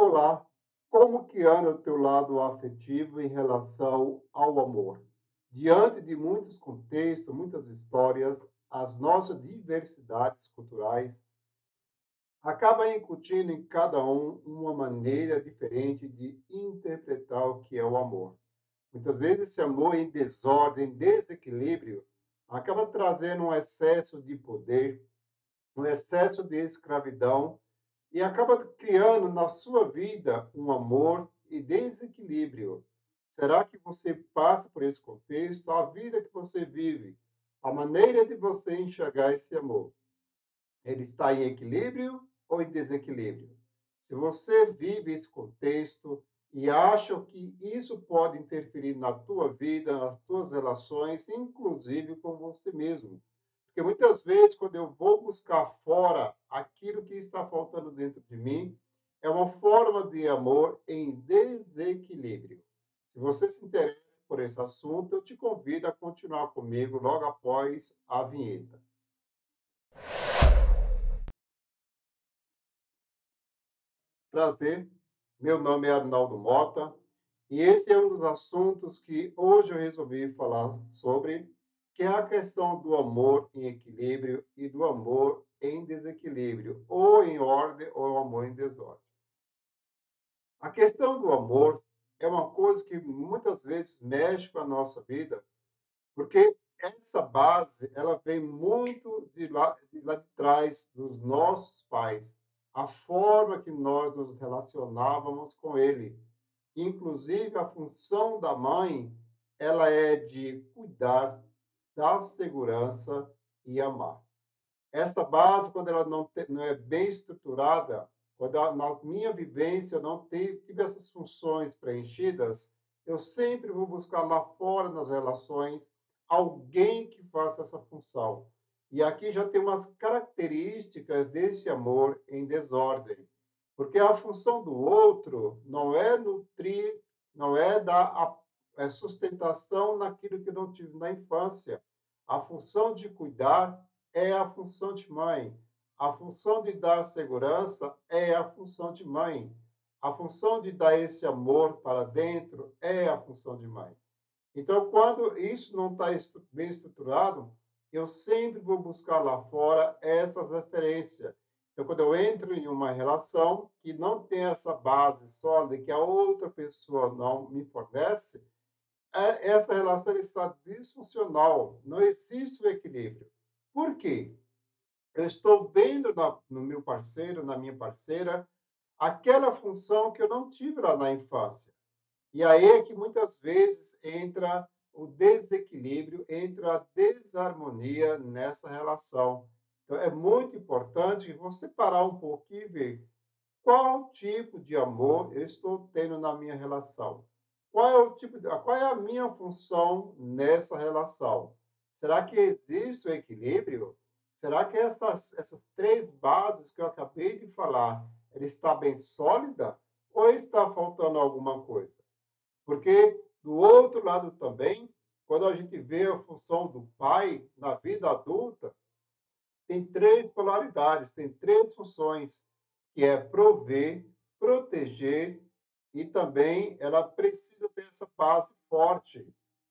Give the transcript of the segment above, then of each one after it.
Olá, como que anda o teu lado afetivo em relação ao amor? Diante de muitos contextos, muitas histórias, as nossas diversidades culturais acaba incutindo em cada um uma maneira diferente de interpretar o que é o amor. Muitas vezes esse amor em desordem, desequilíbrio, acaba trazendo um excesso de poder, um excesso de escravidão e acaba criando na sua vida um amor e desequilíbrio. Será que você passa por esse contexto? A vida que você vive, a maneira de você enxergar esse amor, ele está em equilíbrio ou em desequilíbrio? Se você vive esse contexto e acha que isso pode interferir na tua vida, nas tuas relações, inclusive com você mesmo. Porque muitas vezes, quando eu vou buscar fora aquilo que está faltando dentro de mim, é uma forma de amor em desequilíbrio. Se você se interessa por esse assunto, eu te convido a continuar comigo logo após a vinheta. Prazer, meu nome é Arnaldo Mota e esse é um dos assuntos que hoje eu resolvi falar sobre, que é a questão do amor em equilíbrio e do amor em desequilíbrio, ou em ordem ou amor em desordem. A questão do amor é uma coisa que muitas vezes mexe com a nossa vida, porque essa base, ela vem muito de lá de trás dos nossos pais, a forma que nós nos relacionávamos com ele. Inclusive, a função da mãe, ela é de cuidar, dar segurança e amar. Essa base, quando ela não é bem estruturada, quando na minha vivência eu não tive essas funções preenchidas, eu sempre vou buscar lá fora nas relações alguém que faça essa função. E aqui já tem umas características desse amor em desordem, porque a função do outro não é nutrir, não é dar sustentação naquilo que eu não tive na infância. A função de cuidar é a função de mãe. A função de dar segurança é a função de mãe. A função de dar esse amor para dentro é a função de mãe. Então, quando isso não está bem estruturado, eu sempre vou buscar lá fora essas referências. Então, quando eu entro em uma relação que não tem essa base sólida, que a outra pessoa não me fornece, essa relação está disfuncional, não existe o equilíbrio. Por quê? Eu estou vendo no meu parceiro, na minha parceira, aquela função que eu não tive lá na infância. E aí é que muitas vezes entra o desequilíbrio, entra a desarmonia nessa relação. Então, é muito importante que você parar um pouquinho e ver qual tipo de amor eu estou tendo na minha relação. Qual é a minha função nessa relação? Será que existe o equilíbrio? Será que essas três bases que eu acabei de falar, ela está bem sólida ou está faltando alguma coisa? Porque, do outro lado também, quando a gente vê a função do pai na vida adulta, tem três polaridades, tem três funções, que é prover, proteger e também ela precisa ter essa base forte,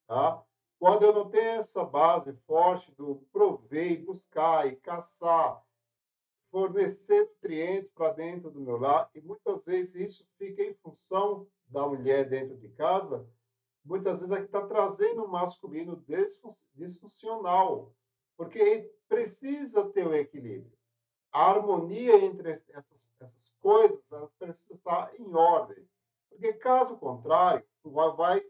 tá? Quando eu não tenho essa base forte do prover, e buscar e caçar, fornecer nutrientes para dentro do meu lar, e muitas vezes isso fica em função da mulher dentro de casa, muitas vezes é que está trazendo um masculino disfuncional, porque precisa ter o equilíbrio. A harmonia entre essas coisas, elas precisam estar em ordem. Porque, caso contrário, tu vai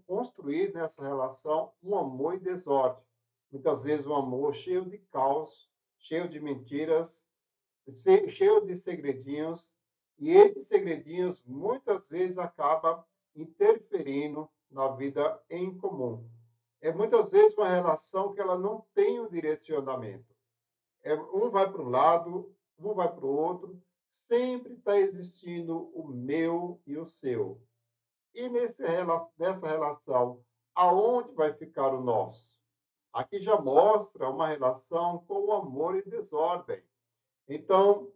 construir nessa relação um amor em desordem. Muitas vezes um amor cheio de caos, cheio de mentiras, cheio de segredinhos, e esses segredinhos muitas vezes acabam interferindo na vida em comum. É muitas vezes uma relação que ela não tem um direcionamento. Um vai para um lado, um vai para o outro, sempre está existindo o meu e o seu. E nessa relação, aonde vai ficar o nosso? Aqui já mostra uma relação com o amor e desordem. Então,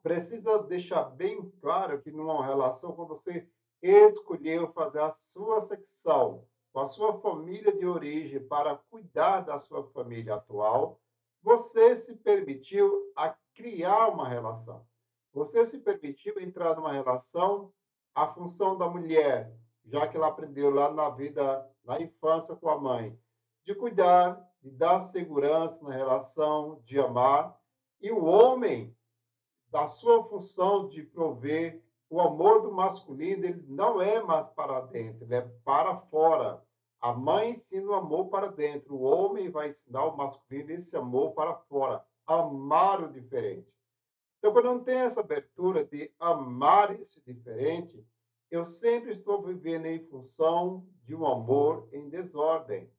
precisa deixar bem claro que numa relação, quando você escolheu fazer a sua secção com a sua família de origem para cuidar da sua família atual, você se permitiu a criar uma relação. Você se permitiu entrar numa relação, a função da mulher, já que ela aprendeu lá na vida, na infância com a mãe, de cuidar, de dar segurança na relação, de amar, e o homem da sua função de prover o amor do masculino, ele não é mais para dentro, ele é para fora. A mãe ensina o amor para dentro, o homem vai ensinar o masculino esse amor para fora, amar o diferente. Então, quando eu não tenho essa abertura de amar esse diferente, eu sempre estou vivendo em função de um amor em desordem.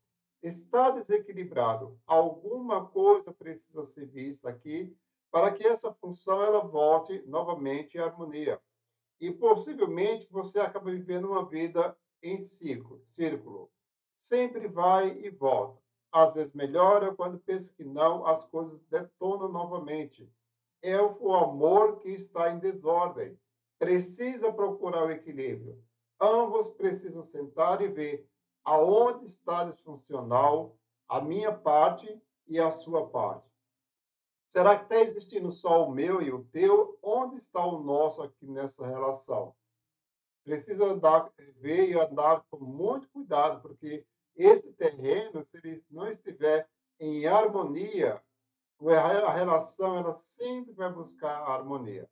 Está desequilibrado. Alguma coisa precisa ser vista aqui para que essa função ela volte novamente em harmonia. E possivelmente você acaba vivendo uma vida em círculo. Sempre vai e volta. Às vezes melhora, quando pensa que não, as coisas detonam novamente. É o amor que está em desordem. Precisa procurar o equilíbrio. Ambos precisam sentar e ver aonde está disfuncional a minha parte e a sua parte. Será que está existindo só o meu e o teu? Onde está o nosso aqui nessa relação? Precisa andar, ver e andar com muito cuidado, porque esse terreno, se ele não estiver em harmonia, a relação ela sempre vai buscar a harmonia.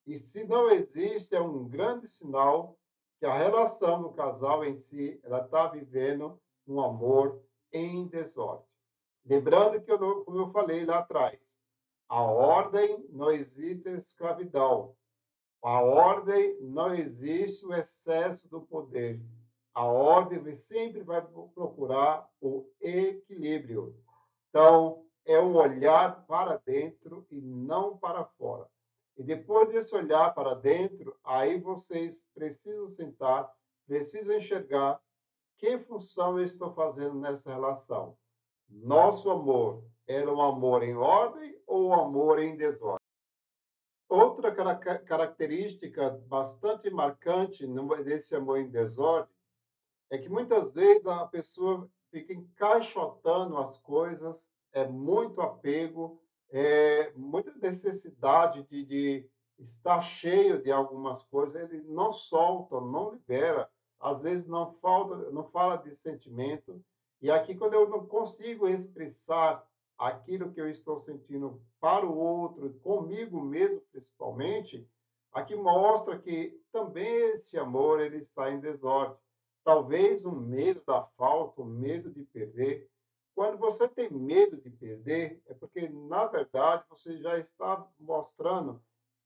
E se não existe, é um grande sinal que a relação do casal em si ela está vivendo um amor em desordem. Lembrando que, como eu falei lá atrás, a ordem não existe escravidão. A ordem não existe o excesso do poder. A ordem sempre vai procurar o equilíbrio. Então, é um olhar para dentro e não para fora. E depois desse olhar para dentro, aí vocês precisam sentar, precisam enxergar que função eu estou fazendo nessa relação. Nosso amor era um amor em ordem ou um amor em desordem? Outra característica bastante marcante desse amor em desordem é que muitas vezes a pessoa fica encaixotando as coisas, é muito apego, é muita necessidade de estar cheio de algumas coisas, ele não solta, não libera, às vezes não falta, não fala de sentimento. E aqui, quando eu não consigo expressar aquilo que eu estou sentindo para o outro, comigo mesmo principalmente, aqui mostra que também esse amor ele está em desordem. Talvez o medo da falta, o medo de perder. Quando você tem medo de perder, é porque, na verdade, você já está mostrando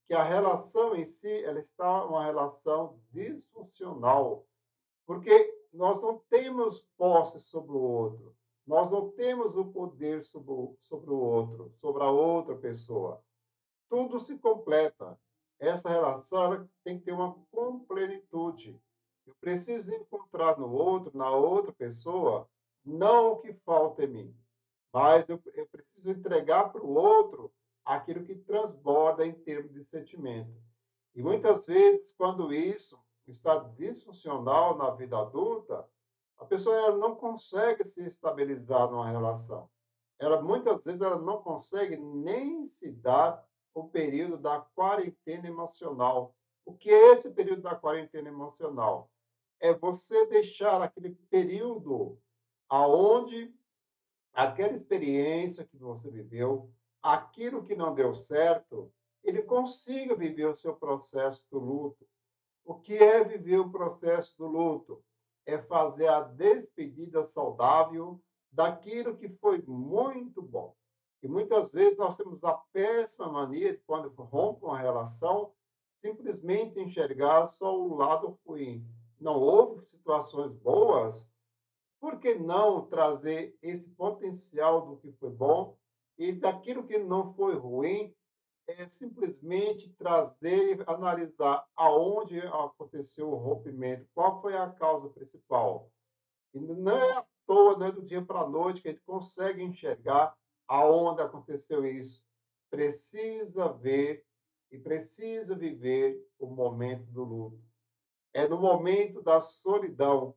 que a relação em si, ela está uma relação disfuncional. Porque nós não temos posse sobre o outro. Nós não temos o poder sobre o outro, sobre a outra pessoa. Tudo se completa. Essa relação ela tem que ter uma complenitude. Eu preciso encontrar no outro, na outra pessoa, não o que falta em mim, mas eu preciso entregar para o outro aquilo que transborda em termos de sentimento. E muitas vezes, quando isso está disfuncional na vida adulta, a pessoa ela não consegue se estabilizar numa relação. Ela muitas vezes ela não consegue nem se dar o período da quarentena emocional. O que é esse período da quarentena emocional? É você deixar aquele período aonde aquela experiência que você viveu, aquilo que não deu certo, ele consiga viver o seu processo do luto. O que é viver o processo do luto? É fazer a despedida saudável daquilo que foi muito bom. E muitas vezes nós temos a péssima mania de, quando rompe uma relação, simplesmente enxergar só o lado ruim. Não houve situações boas, por que não trazer esse potencial do que foi bom e daquilo que não foi ruim, é simplesmente trazer e analisar aonde aconteceu o rompimento, qual foi a causa principal. E não é à toa, não é do dia para a noite que a gente consegue enxergar aonde aconteceu isso. Precisa ver e preciso viver o momento do luto. É no momento da solidão,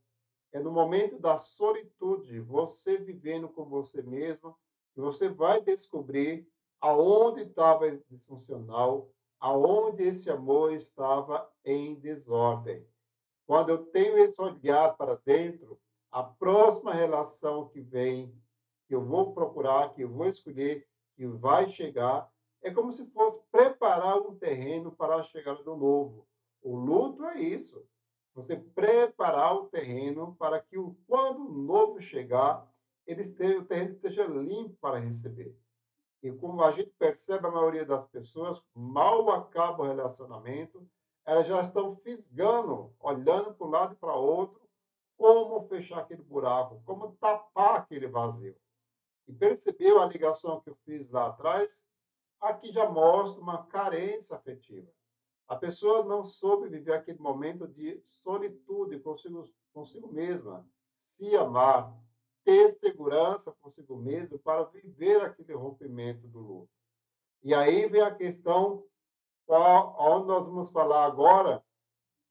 é no momento da solitude, você vivendo com você mesmo, que você vai descobrir aonde estava disfuncional, aonde esse amor estava em desordem. Quando eu tenho esse olhar para dentro, a próxima relação que vem, que eu vou procurar, que eu vou escolher, que vai chegar, é como se fosse preparar um terreno para a chegada do novo. O luto é isso. Você preparar o terreno para que quando o novo chegar, o terreno esteja limpo para receber. E como a gente percebe, a maioria das pessoas, mal acaba o relacionamento, elas já estão fisgando, olhando para um lado e para o outro, como fechar aquele buraco, como tapar aquele vazio. E percebeu a ligação que eu fiz lá atrás? Aqui já mostra uma carência afetiva. A pessoa não soube viver aquele momento de solitude consigo mesma, se amar, ter segurança consigo mesmo para viver aquele rompimento do luto. E aí vem a questão, onde nós vamos falar agora,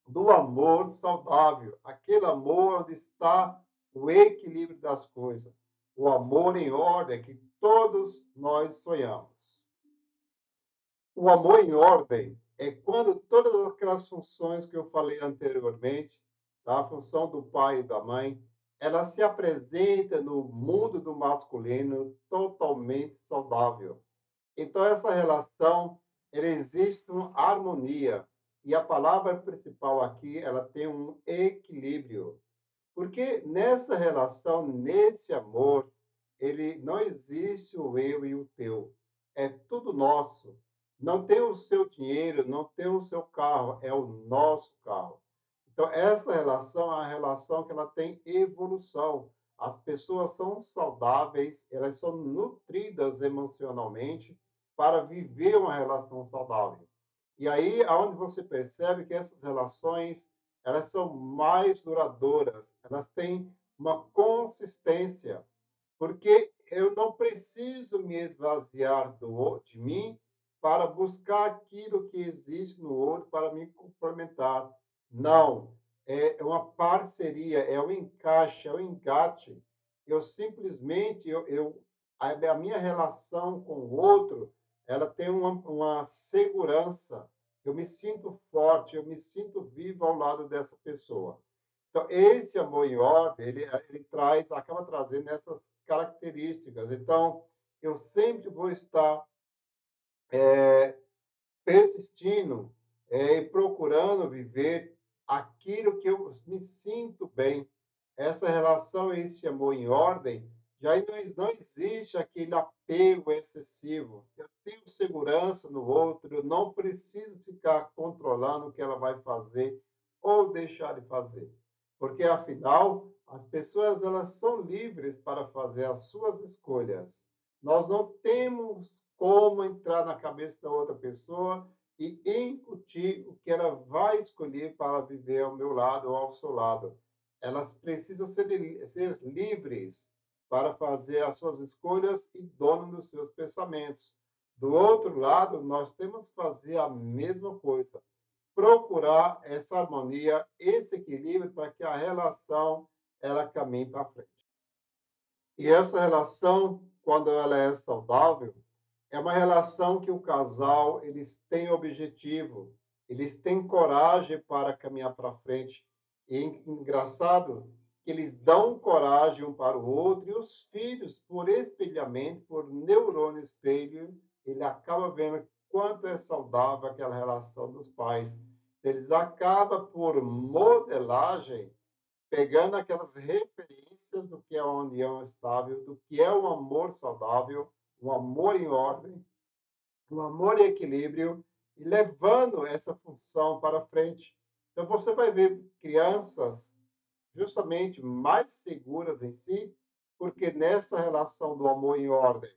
do amor saudável, aquele amor onde está o equilíbrio das coisas, o amor em ordem que todos nós sonhamos. O amor em ordem é quando todas aquelas funções que eu falei anteriormente, tá? A função do pai e da mãe, ela se apresenta no mundo do masculino totalmente saudável. Então, essa relação, ela existe uma harmonia. E a palavra principal aqui, ela tem um equilíbrio. Porque nessa relação, nesse amor, ele não existe o eu e o teu. É tudo nosso. Não tem o seu dinheiro, não tem o seu carro, é o nosso carro. Então, essa relação é uma relação que ela tem evolução. As pessoas são saudáveis, elas são nutridas emocionalmente para viver uma relação saudável. E aí, aonde você percebe que essas relações, elas são mais duradouras, elas têm uma consistência, porque eu não preciso me esvaziar de mim para buscar aquilo que existe no outro para me complementar. Não, é uma parceria, é um encaixe, é um engate. Eu simplesmente, a minha relação com o outro, ela tem uma segurança. Eu me sinto forte, eu me sinto vivo ao lado dessa pessoa. Então, esse amor em ordem, ele traz, acaba trazendo essas características. Então, eu sempre vou estar persistindo e procurando viver aquilo que eu me sinto bem. Essa relação, esse amor em ordem, já não existe aquele apego excessivo. Eu tenho segurança no outro, eu não preciso ficar controlando o que ela vai fazer ou deixar de fazer. Porque, afinal, as pessoas elas são livres para fazer as suas escolhas. Nós não temos como entrar na cabeça da outra pessoa e incutir o que ela vai escolher para viver ao meu lado ou ao seu lado. Elas precisam ser livres para fazer as suas escolhas e dono dos seus pensamentos. Do outro lado, nós temos que fazer a mesma coisa, procurar essa harmonia, esse equilíbrio para que a relação ela caminhe para frente. E essa relação, quando ela é saudável, é uma relação que o casal eles têm objetivo, eles têm coragem para caminhar para frente. E engraçado que eles dão coragem um para o outro e os filhos, por espelhamento, por neurônio espelho, ele acaba vendo quanto é saudável aquela relação dos pais. Eles acabam por modelagem pegando aquelas referências do que é uma união estável, do que é um amor saudável, um amor em ordem, um amor em equilíbrio, e levando essa função para frente. Então, você vai ver crianças justamente mais seguras em si, porque nessa relação do amor em ordem,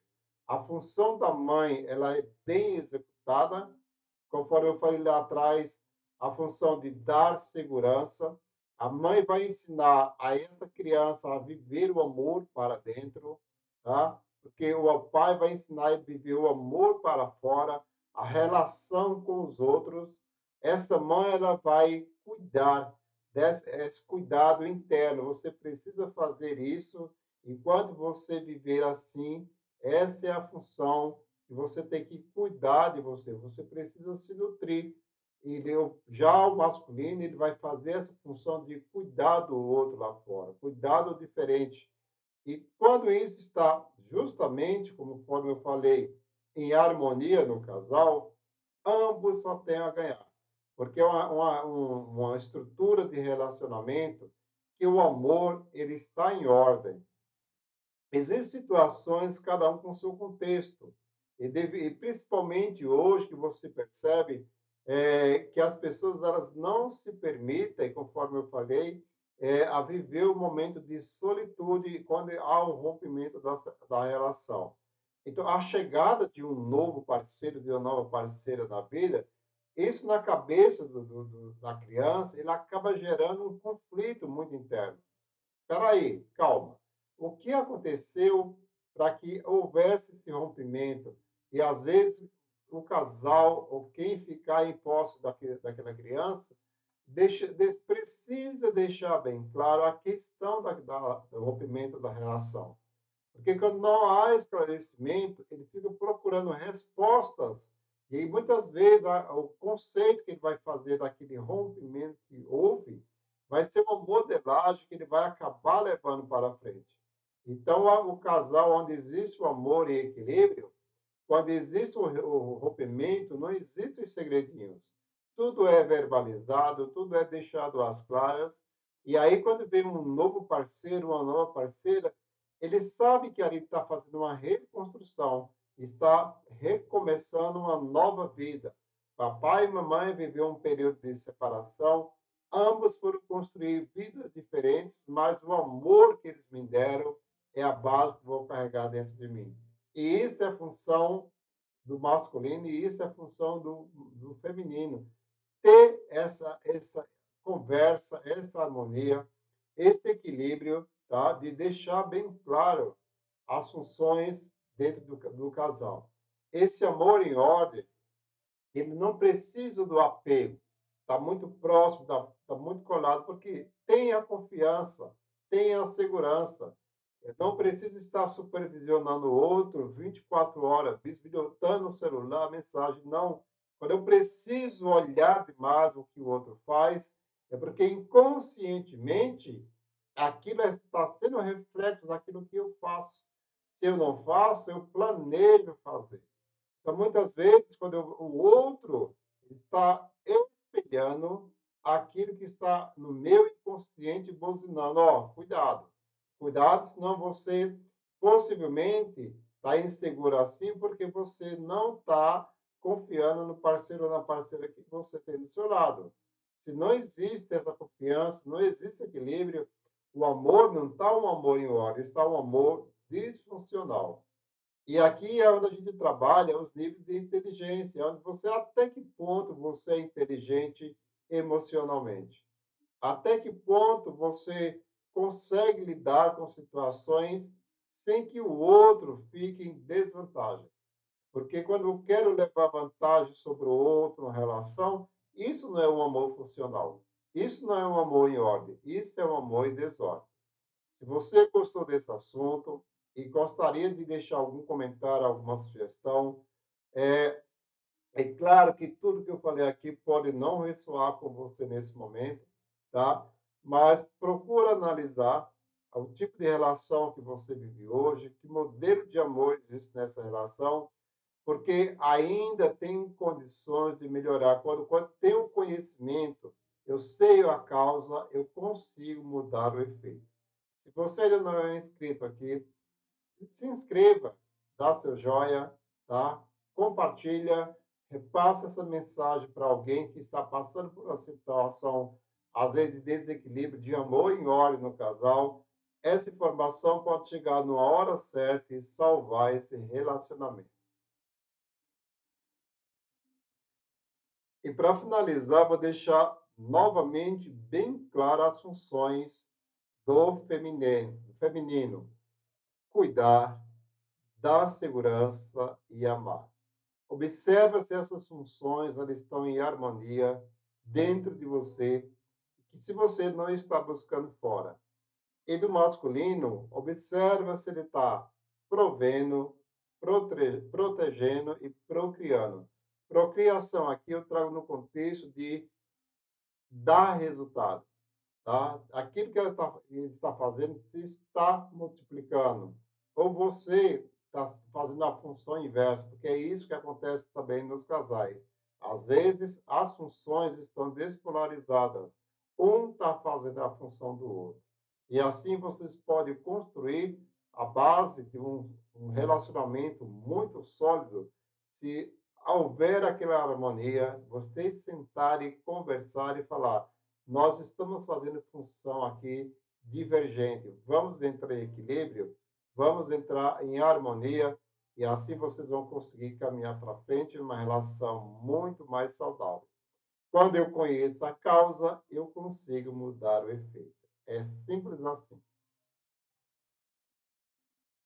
a função da mãe ela é bem executada, conforme eu falei lá atrás, a função de dar segurança. A mãe vai ensinar a essa criança a viver o amor para dentro, tá? Porque o pai vai ensinar a viver o amor para fora. a relação com os outros, essa mãe ela vai cuidar esse cuidado interno. Você precisa fazer isso enquanto você viver assim. Essa é a função que você tem que cuidar de você. Você precisa se nutrir. E já o masculino ele vai fazer essa função de cuidar do outro lá fora, cuidar do diferente. E quando isso está justamente, como eu falei, em harmonia no casal, ambos só têm a ganhar. Porque é uma estrutura de relacionamento que o amor ele está em ordem. Existem situações, cada um com seu contexto. E principalmente hoje, que você percebe que as pessoas elas não se permitem, conforme eu falei, a viver um momento de solitude quando há um rompimento da relação. Então, a chegada de um novo parceiro, de uma nova parceira na vida, isso na cabeça da criança, ele acaba gerando um conflito muito interno. Espera aí, calma. O que aconteceu para que houvesse esse rompimento? E, às vezes, o casal, ou quem ficar em posse daquela criança, precisa deixar bem claro a questão do rompimento da relação. Porque quando não há esclarecimento, ele fica procurando respostas. E aí, muitas vezes, o conceito que ele vai fazer daquele rompimento que houve vai ser uma modelagem que ele vai acabar levando para frente. Então, o casal onde existe o amor e equilíbrio, quando existe o rompimento, não existem segredinhos. Tudo é verbalizado, tudo é deixado às claras. E aí, quando vem um novo parceiro, uma nova parceira, ele sabe que ali está fazendo uma reconstrução, está recomeçando uma nova vida. Papai e mamãe viveu um período de separação, ambos foram construir vidas diferentes, mas o amor que eles me deram é a base que vou carregar dentro de mim. E isso é função do masculino e isso é função do feminino. Ter essa conversa, essa harmonia, esse equilíbrio, tá? De deixar bem claro as funções dentro do casal. Esse amor em ordem, ele não precisa do apego, está muito próximo, está muito colado, porque tem a confiança, tem a segurança. Eu não preciso estar supervisionando o outro 24 horas, bisbilhotando o celular, a mensagem. Não. Quando eu preciso olhar demais o que o outro faz, é porque inconscientemente aquilo está sendo reflexo daquilo que eu faço. Se eu não faço, eu planejo fazer. Então, muitas vezes, quando o outro está espelhando aquilo que está no meu inconsciente, buzinando, ó, cuidado, cuidado, senão você possivelmente está inseguro assim porque você não está confiando no parceiro ou na parceira que você tem do seu lado. Se não existe essa confiança, não existe equilíbrio, o amor não está um amor em ordem, está um amor disfuncional. E aqui é onde a gente trabalha os níveis de inteligência, onde você até que ponto você é inteligente emocionalmente. Até que ponto você consegue lidar com situações sem que o outro fique em desvantagem. Porque quando eu quero levar vantagem sobre o outro na relação, isso não é um amor funcional. Isso não é um amor em ordem. Isso é um amor em desordem. Se você gostou desse assunto e gostaria de deixar algum comentário, alguma sugestão, é, é claro que tudo que eu falei aqui pode não ressoar com você nesse momento, tá? Mas procura analisar o tipo de relação que você vive hoje, que modelo de amor existe nessa relação, porque ainda tem condições de melhorar. Quando tenho conhecimento, eu sei a causa, eu consigo mudar o efeito. Se você ainda não é inscrito aqui, se inscreva, dá seu joia, tá? Compartilha, repassa essa mensagem para alguém que está passando por uma situação, às vezes, de desequilíbrio, de amor em ordem no casal. Essa informação pode chegar na hora certa e salvar esse relacionamento. E para finalizar, vou deixar novamente bem claras as funções do feminino: cuidar, dar segurança e amar. Observa se essas funções elas estão em harmonia dentro de você, que se você não está buscando fora. E do masculino, observa se ele está provendo, protegendo e procriando. Procriação aqui eu trago no contexto de dar resultado, tá? Aquilo que ele está fazendo se está multiplicando. Ou você está fazendo a função inversa, porque é isso que acontece também nos casais. Às vezes, as funções estão despolarizadas. Um está fazendo a função do outro. E assim vocês podem construir a base de um relacionamento muito sólido se houver aquela harmonia, vocês sentarem, conversar e falar: nós estamos fazendo função aqui divergente, vamos entrar em equilíbrio, vamos entrar em harmonia e assim vocês vão conseguir caminhar para frente numa relação muito mais saudável. Quando eu conheço a causa, eu consigo mudar o efeito.